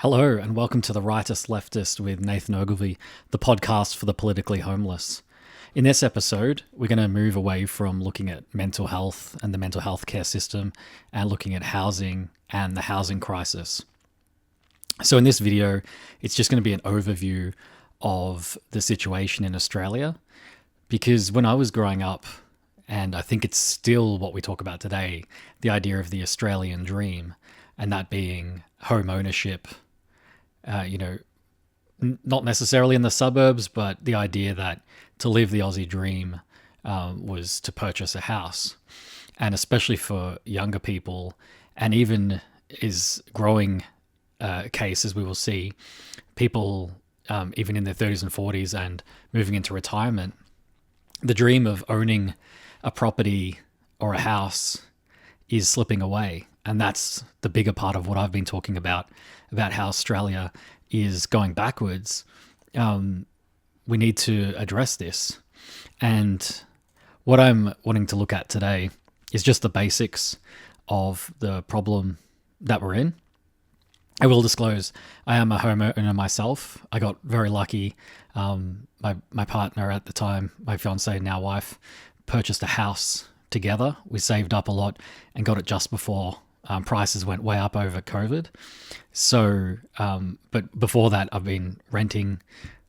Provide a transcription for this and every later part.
Hello, and welcome to The Rightest Leftist with Nathan Ogilvie, the podcast for the politically homeless. In this episode, we're going to move away from looking at mental health and the mental health care system and looking at housing and the housing crisis. So in this video, it's just going to be an overview of the situation in Australia, because when I was growing up, and I think it's still what we talk about today, the idea of the Australian dream, and that being home ownership, not necessarily in the suburbs, but the idea that to live the Aussie dream was to purchase a house. And especially for younger people, and even is growing case, as we will see, people even in their 30s and 40s and moving into retirement, the dream of owning a property or a house is slipping away. And that's the bigger part of what I've been talking about how Australia is going backwards. We need to address this. And what I'm wanting to look at today is just the basics of the problem that we're in. I will disclose I am a homeowner myself. I got very lucky. My partner at the time, my fiance, now wife, purchased a house together. We saved up a lot and got it just before prices went way up over COVID. So, but before that, I've been renting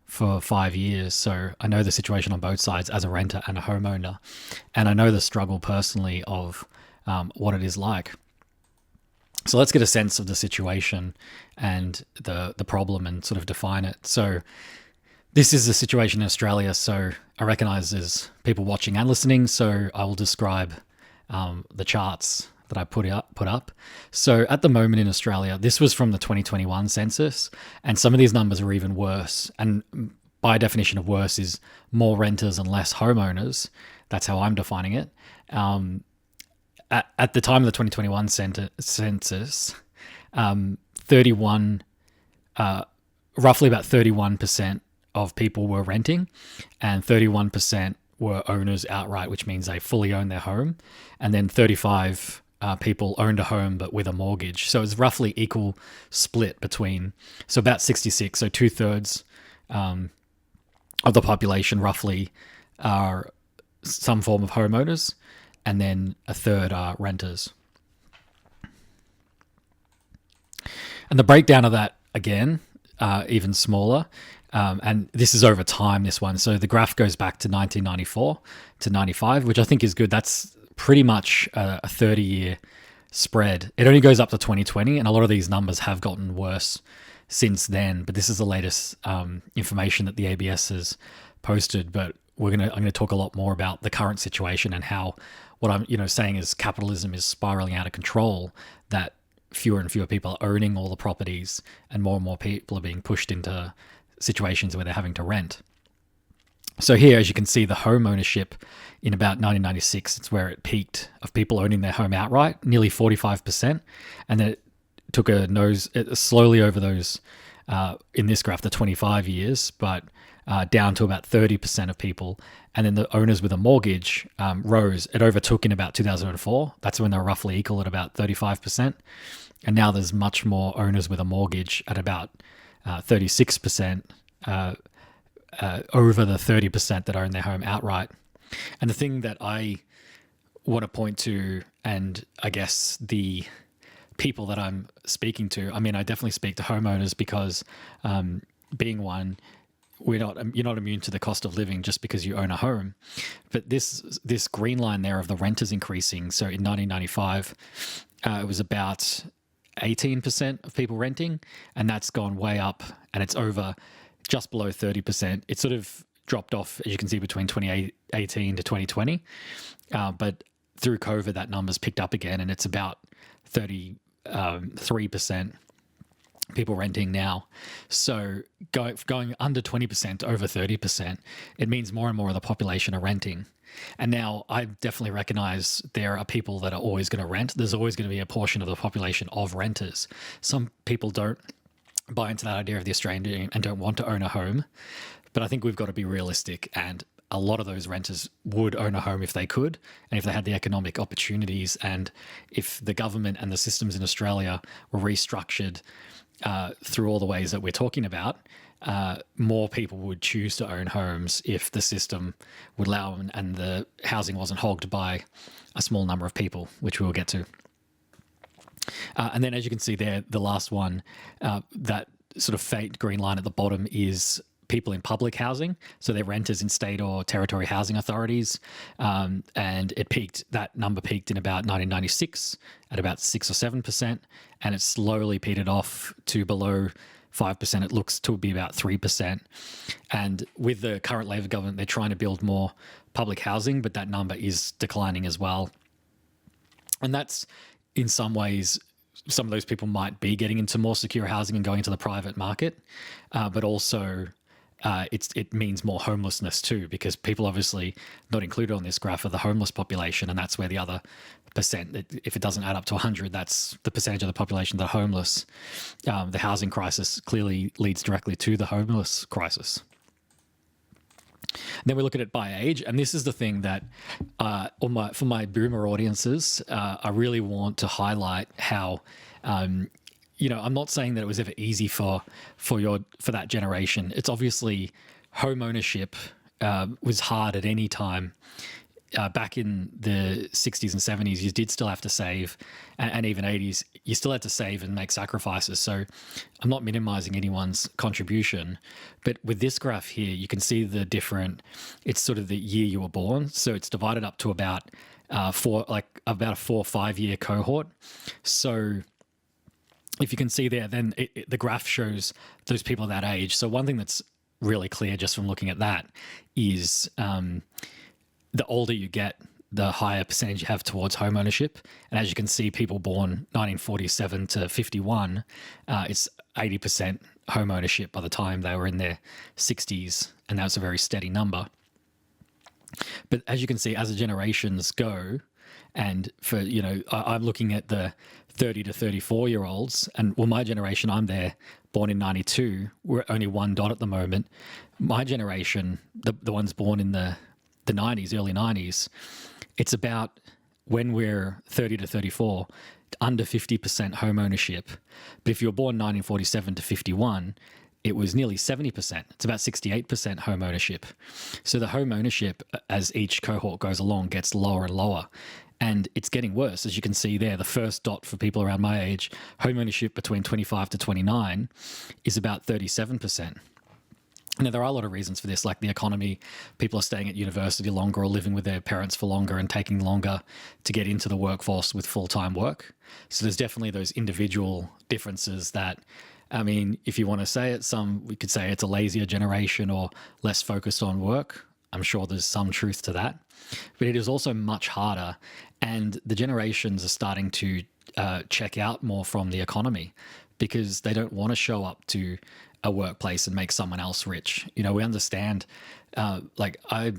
for 5 years. So I know the situation on both sides as a renter and a homeowner. And I know the struggle personally of what it is like. So let's get a sense of the situation and the problem and sort of define it. So this is the situation in Australia. So I recognize there's people watching and listening. So I will describe the charts that I put up. So at the moment in Australia, this was from the 2021 census, and some of these numbers are even worse. And by definition of worse is more renters and less homeowners. That's how I'm defining it. At the time of the 2021 census, roughly about 31% of people were renting, and 31% were owners outright, which means they fully own their home, and then 35 people owned a home but with a mortgage. So it's roughly equal split between, so about 66, so 2/3 of the population roughly are some form of homeowners, and then a third are renters. And the breakdown of that, again, even smaller. And this is over time, this one. So the graph goes back to 1994 to 95, which I think is good. That's pretty much a 30-year spread. It only goes up to 2020, and a lot of these numbers have gotten worse since then. But this is the latest information that the ABS has posted. But I'm going to talk a lot more about the current situation and how what I'm saying is capitalism is spiraling out of control, that fewer and fewer people are owning all the properties and more people are being pushed into situations where they're having to rent. So here, as you can see, the home ownership in about 1996, it's where it peaked of people owning their home outright, nearly 45%. And then it took slowly over those, in this graph, the 25 years, but down to about 30% of people. And then the owners with a mortgage rose. It overtook in about 2004. That's when they were roughly equal at about 35%. And now there's much more owners with a mortgage at about 36%, over the 30% that own their home outright. And the thing that I want to point to, and I guess the people that I'm speaking to, I mean, I definitely speak to homeowners because being one, you're not immune to the cost of living just because you own a home. But this green line there of the renters increasing. So in 1995, it was about 18% of people renting, and that's gone way up, and it's over just below 30%. It sort of dropped off, as you can see, between 2018 to 2020. But through COVID, that number's picked up again, and it's about 33% people renting now. So going under 20% to over 30%, it means more and more of the population are renting. And now I definitely recognize there are people that are always going to rent. There's always going to be a portion of the population of renters. Some people don't buy into that idea of the Australian dream and don't want to own a home. But I think we've got to be realistic, and a lot of those renters would own a home if they could, and if they had the economic opportunities, and if the government and the systems in Australia were restructured through all the ways that we're talking about, more people would choose to own homes if the system would allow them and the housing wasn't hogged by a small number of people, which we'll get to. And then, as you can see there, the last one, that sort of faint green line at the bottom is people in public housing. So they're renters in state or territory housing authorities. And that number peaked in about 1996 at about 6 or 7%. And it's slowly petered off to below 5%. It looks to be about 3%. And with the current Labor government, they're trying to build more public housing, but that number is declining as well. And that's, in some ways, some of those people might be getting into more secure housing and going to the private market, but also it means more homelessness too, because people obviously not included on this graph are the homeless population, and that's where the other percent, if it doesn't add up to 100, that's the percentage of the population that are homeless. The housing crisis clearly leads directly to the homeless crisis. Then we look at it by age, and this is the thing that for my boomer audiences, I really want to highlight how, I'm not saying that it was ever easy for that generation. It's obviously home ownership was hard at any time. Back in the 60s and 70s, you did still have to save, and even 80s, you still had to save and make sacrifices. So I'm not minimizing anyone's contribution, but with this graph here, you can see it's sort of the year you were born. So it's divided up to about a 4 or 5 year cohort. So if you can see there, then the graph shows those people that age. So one thing that's really clear just from looking at that is the older you get, the higher percentage you have towards home ownership. And as you can see, people born 1947 to 51, it's 80% home ownership by the time they were in their 60s. And that's a very steady number. But as you can see, as the generations go, and for, I'm looking at the 30 to 34 year olds, and my generation, I'm there, born in 92, we're only one dot at the moment. My generation, the ones born in the 90s, early 90s, it's about, when we're 30 to 34, under 50% home ownership. But if you were born 1947 to 51, it was nearly 70%. It's about 68% home ownership. So the home ownership, as each cohort goes along, gets lower and lower. And it's getting worse. As you can see there, the first dot for people around my age, home ownership between 25 to 29 is about 37%. Now, there are a lot of reasons for this, like the economy. People are staying at university longer or living with their parents for longer and taking longer to get into the workforce with full-time work. So there's definitely those individual differences that, if you want to say it, we could say it's a lazier generation or less focused on work. I'm sure there's some truth to that. But it is also much harder, and the generations are starting to check out more from the economy because they don't want to show up to a workplace and make someone else rich. We understand, I'm a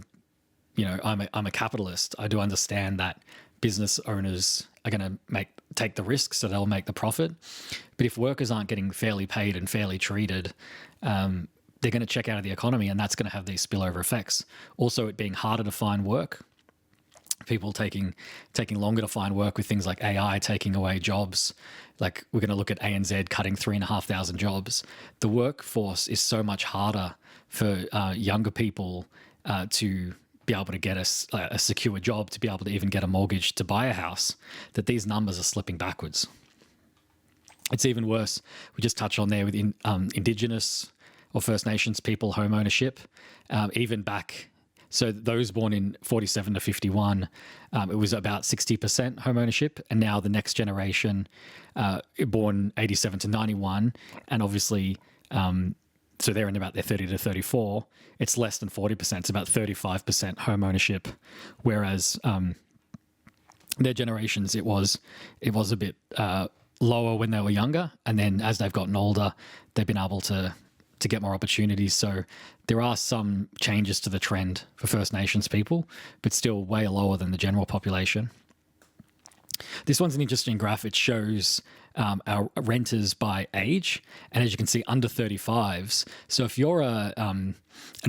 capitalist. I do understand that business owners are going to take the risk, so they'll make the profit. But if workers aren't getting fairly paid and fairly treated, they're going to check out of the economy, and that's going to have these spillover effects. Also, it being harder to find work, people taking longer to find work with things like AI taking away jobs. Like, we're going to look at ANZ cutting 3,500 jobs. The workforce is so much harder for younger people to be able to get a secure job, to be able to even get a mortgage to buy a house, that these numbers are slipping backwards. It's even worse. We just touched on there with Indigenous or First Nations people home ownership, even back. So those born in 47 to 51, it was about 60% home ownership. And now the next generation, born 87 to 91, and obviously, so they're in about their 30 to 34, it's less than 40%. It's about 35% home ownership. Whereas their generations, it was a bit lower when they were younger. And then as they've gotten older, they've been able to get more opportunities. So there are some changes to the trend for First Nations people, but still way lower than the general population. This one's an interesting graph. It shows our renters by age. And as you can see, under 35s. So if you're an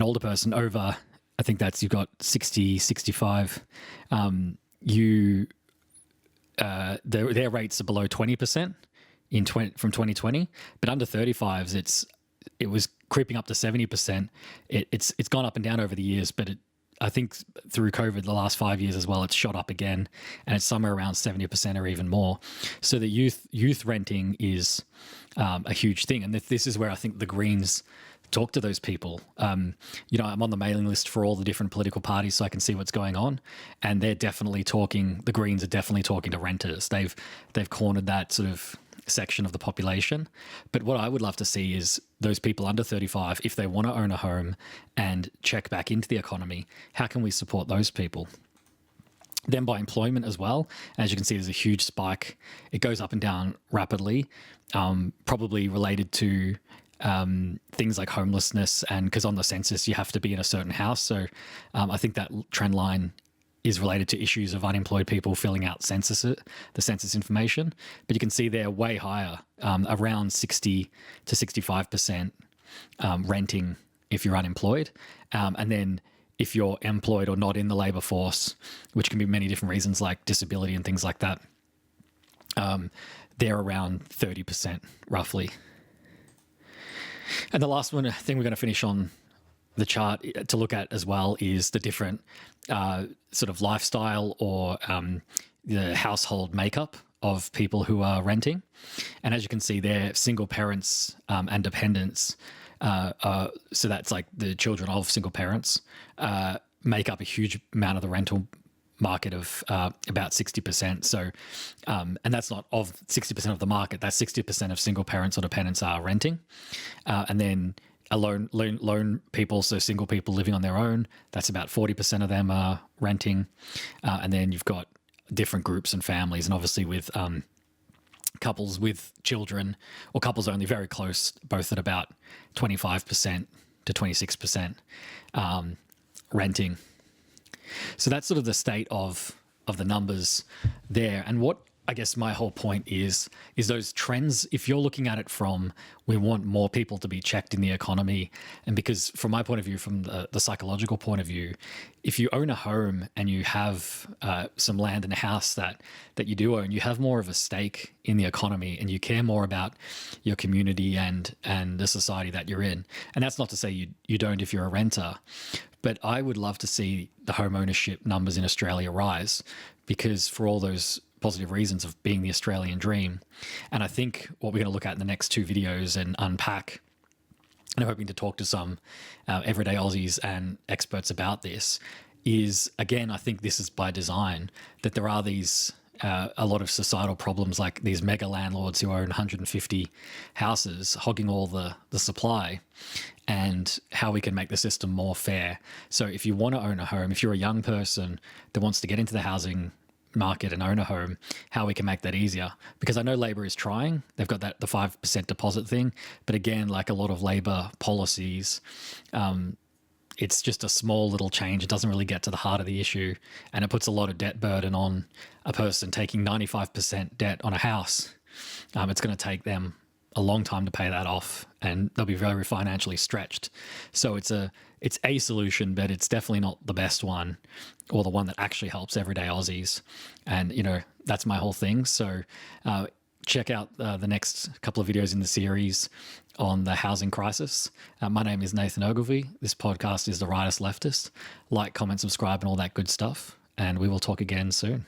older person over, I think you've got 60, 65, their rates are below 20%. from 2020, but under 35s, it was creeping up to 70%. It's gone up and down over the years, but I think through COVID, the last 5 years as well, it's shot up again, and it's somewhere around 70% or even more. So the youth renting is a huge thing, and this is where I think the Greens talk to those people. I'm on the mailing list for all the different political parties, so I can see what's going on, and they're definitely talking. The Greens are definitely talking to renters. They've cornered that sort of section of the population. But what I would love to see is those people under 35, if they want to own a home and check back into the economy, how can we support those people? Then by employment as well, as you can see, there's a huge spike. It goes up and down rapidly, probably related to things like homelessness, and because on the census you have to be in a certain house. So I think that trend line is related to issues of unemployed people filling out the census information. But you can see they're way higher, around 60 to 65% renting if you're unemployed. And then if you're employed or not in the labour force, which can be many different reasons like disability and things like that, they're around 30% roughly. And the last thing we're going to finish on the chart to look at as well is the different sort of lifestyle or the household makeup of people who are renting. And as you can see there, single parents and dependents, so that's like the children of single parents, make up a huge amount of the rental market of about 60%. So, and that's not of 60% of the market, that's 60% of single parents or dependents are renting. And then lone people, so single people living on their own, that's about 40% of them are renting. And then you've got different groups and families, and obviously with couples with children or couples only very close, both at about 25% to 26% renting. So that's sort of the state of the numbers there. And what I guess my whole point is those trends, if you're looking at it from, we want more people to be checked in the economy, and because from my point of view, from the psychological point of view, if you own a home and you have some land and a house that you do own, you have more of a stake in the economy and you care more about your community and the society that you're in. And that's not to say you don't if you're a renter, but I would love to see the home ownership numbers in Australia rise, because for all those positive reasons of being the Australian dream. And I think what we're going to look at in the next two videos and unpack, and I'm hoping to talk to some everyday Aussies and experts about this, is, again, I think this is by design, that there are these a lot of societal problems like these mega landlords who own 150 houses hogging all the supply, and how we can make the system more fair. So if you want to own a home, if you're a young person that wants to get into the housing market and own a home, how we can make that easier. Because I know Labor is trying. They've got the 5% deposit thing. But again, like a lot of Labor policies, it's just a small little change. It doesn't really get to the heart of the issue. And it puts a lot of debt burden on a person taking 95% debt on a house. It's going to take them a long time to pay that off, and they'll be very financially stretched. So it's a solution, but it's definitely not the best one, or the one that actually helps everyday Aussies. And, that's my whole thing. So check out the next couple of videos in the series on the housing crisis. My name is Nathan Ogilvie. This podcast is The Rightest Leftist. Like, comment, subscribe, and all that good stuff. And we will talk again soon.